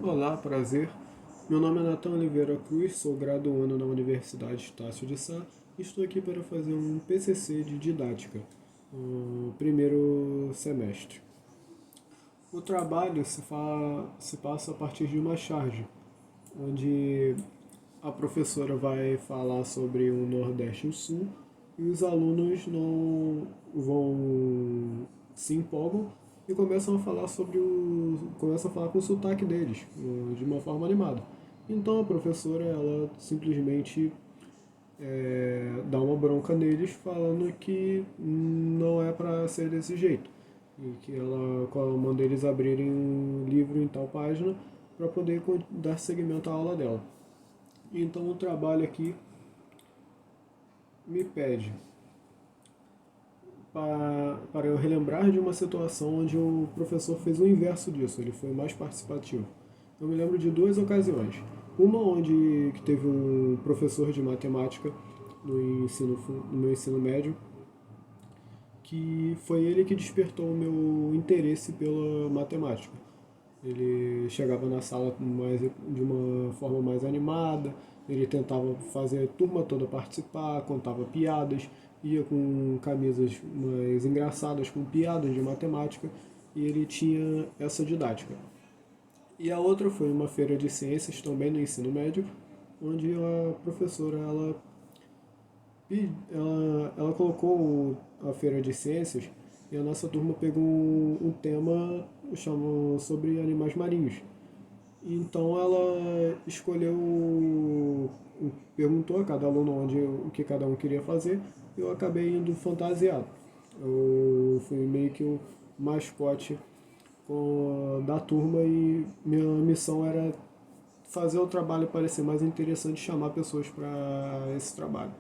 Olá, prazer. Meu nome é Nathan Oliveira Cruz, sou graduando na Universidade Estácio de Sá e estou aqui para fazer um PCC de didática, no primeiro semestre. O trabalho se passa a partir de uma charge, onde a professora vai falar sobre o Nordeste e o Sul e os alunos não vão se empolgam e começam a falar com o sotaque deles, de uma forma animada. Então a professora ela simplesmente dá uma bronca neles falando que não é para ser desse jeito e que ela manda eles abrirem um livro em tal página para poder dar seguimento à aula dela. Então o trabalho aqui me pede para eu relembrar de uma situação onde o professor fez o inverso disso, ele foi mais participativo. Eu me lembro de duas ocasiões. Uma onde que teve um professor de matemática no meu ensino médio, que foi ele que despertou o meu interesse pela matemática. Ele chegava na sala de uma forma mais animada, ele tentava fazer a turma toda participar, contava piadas, ia com camisas mais engraçadas, com piadas de matemática, e ele tinha essa didática. E a outra foi uma feira de ciências, também no ensino médio, onde a professora ela colocou a feira de ciências e a nossa turma pegou um tema chamou sobre animais marinhos. Então ela perguntou a cada aluno o que cada um queria fazer e eu acabei indo fantasiado. Eu fui meio que o mascote da turma e minha missão era fazer o trabalho parecer mais interessante e chamar pessoas para esse trabalho.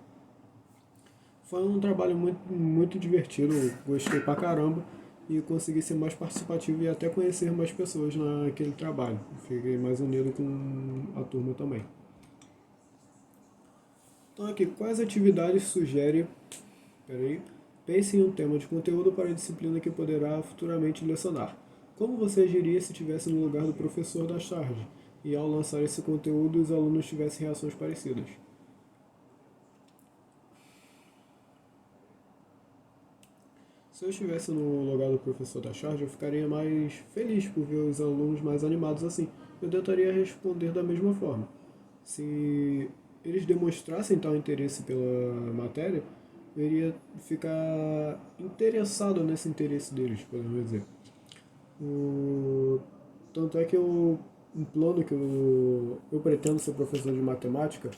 Foi um trabalho muito divertido, gostei pra caramba e consegui ser mais participativo e até conhecer mais pessoas naquele trabalho. Fiquei mais unido com a turma também. Então aqui, quais atividades sugere? Peraí. Pense em um tema de conteúdo para a disciplina que poderá futuramente lecionar. Como você agiria se estivesse no lugar do professor da charge e ao lançar esse conteúdo os alunos tivessem reações parecidas? Se eu estivesse no lugar do professor da charge, eu ficaria mais feliz por ver os alunos mais animados assim. Eu tentaria responder da mesma forma. Se eles demonstrassem tal interesse pela matéria, eu iria ficar interessado nesse interesse deles, podemos dizer. O... Tanto é que um plano que eu pretendo ser professor de matemática,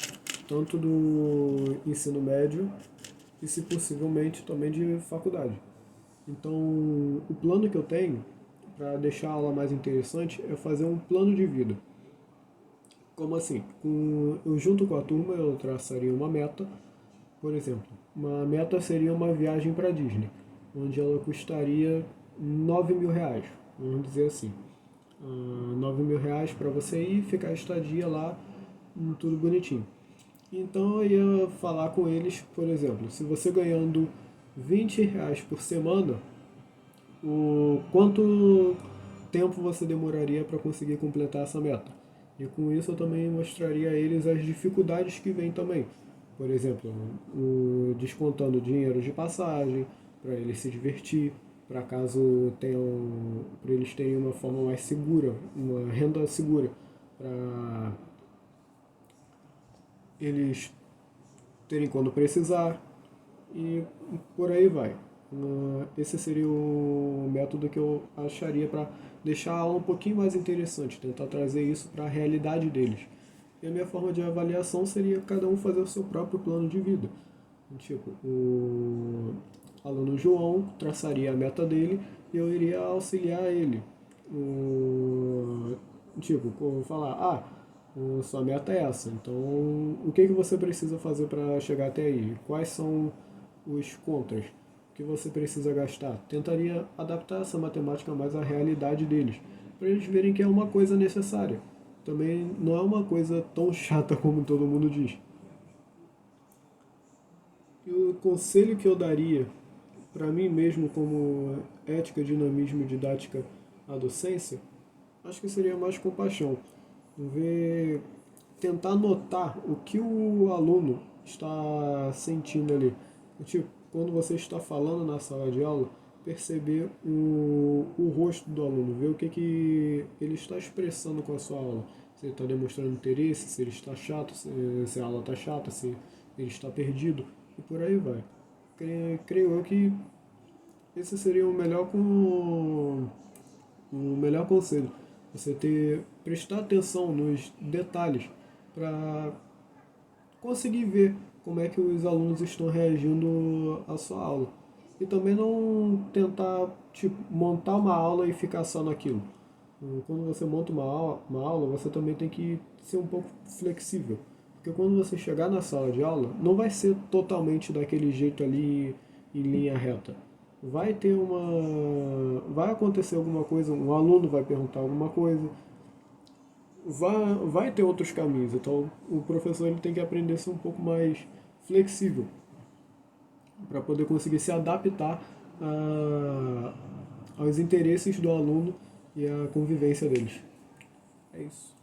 tanto do ensino médio e, se possivelmente, também de faculdade. Então, o plano que eu tenho para deixar a aula mais interessante é fazer um plano de vida. Como assim? Eu junto com a turma eu traçaria uma meta, por exemplo. Uma meta seria uma viagem para Disney, onde ela custaria R$ 9.000, vamos dizer assim. R$ 9.000 para você ir, ficar a estadia lá, tudo bonitinho. Então eu ia falar com eles, por exemplo, se você ganhando R$ 20 por semana, o quanto tempo você demoraria para conseguir completar essa meta. E com isso eu também mostraria a eles as dificuldades que vêm também. Por exemplo, descontando dinheiro de passagem, para eles se divertir, para eles terem uma forma mais segura, uma renda segura, para eles terem quando precisar e por aí vai. Esse seria o método que eu acharia para deixar a aula um pouquinho mais interessante, tentar trazer isso para a realidade deles. E a minha forma de avaliação seria cada um fazer o seu próprio plano de vida. Tipo, o aluno João traçaria a meta dele e eu iria auxiliar ele. Tipo, falar, sua meta é essa, então o que você precisa fazer para chegar até aí? Quais são os contras que você precisa gastar? Tentaria adaptar essa matemática mais à realidade deles, para eles verem que é uma coisa necessária. Também não é uma coisa tão chata como todo mundo diz. E o conselho que eu daria para mim mesmo como ética, dinamismo e didática à docência, acho que seria mais compaixão. Ver, tentar notar o que o aluno está sentindo ali. Tipo, quando você está falando na sala de aula, perceber o rosto do aluno, ver o que ele está expressando com a sua aula. Se ele está demonstrando interesse, se ele está chato, se a aula está chata, se ele está perdido, e por aí vai. Creio eu que esse seria o melhor conselho. Você prestar atenção nos detalhes para conseguir ver como é que os alunos estão reagindo à sua aula. E também não tentar tipo, montar uma aula e ficar só naquilo. Quando você monta uma aula, você também tem que ser um pouco flexível. Porque quando você chegar na sala de aula, não vai ser totalmente daquele jeito ali em linha reta. Vai acontecer alguma coisa, um aluno vai perguntar alguma coisa, vai ter outros caminhos. Então, o professor ele tem que aprender a ser um pouco mais flexível para poder conseguir se adaptar aos interesses do aluno e à convivência deles. É isso.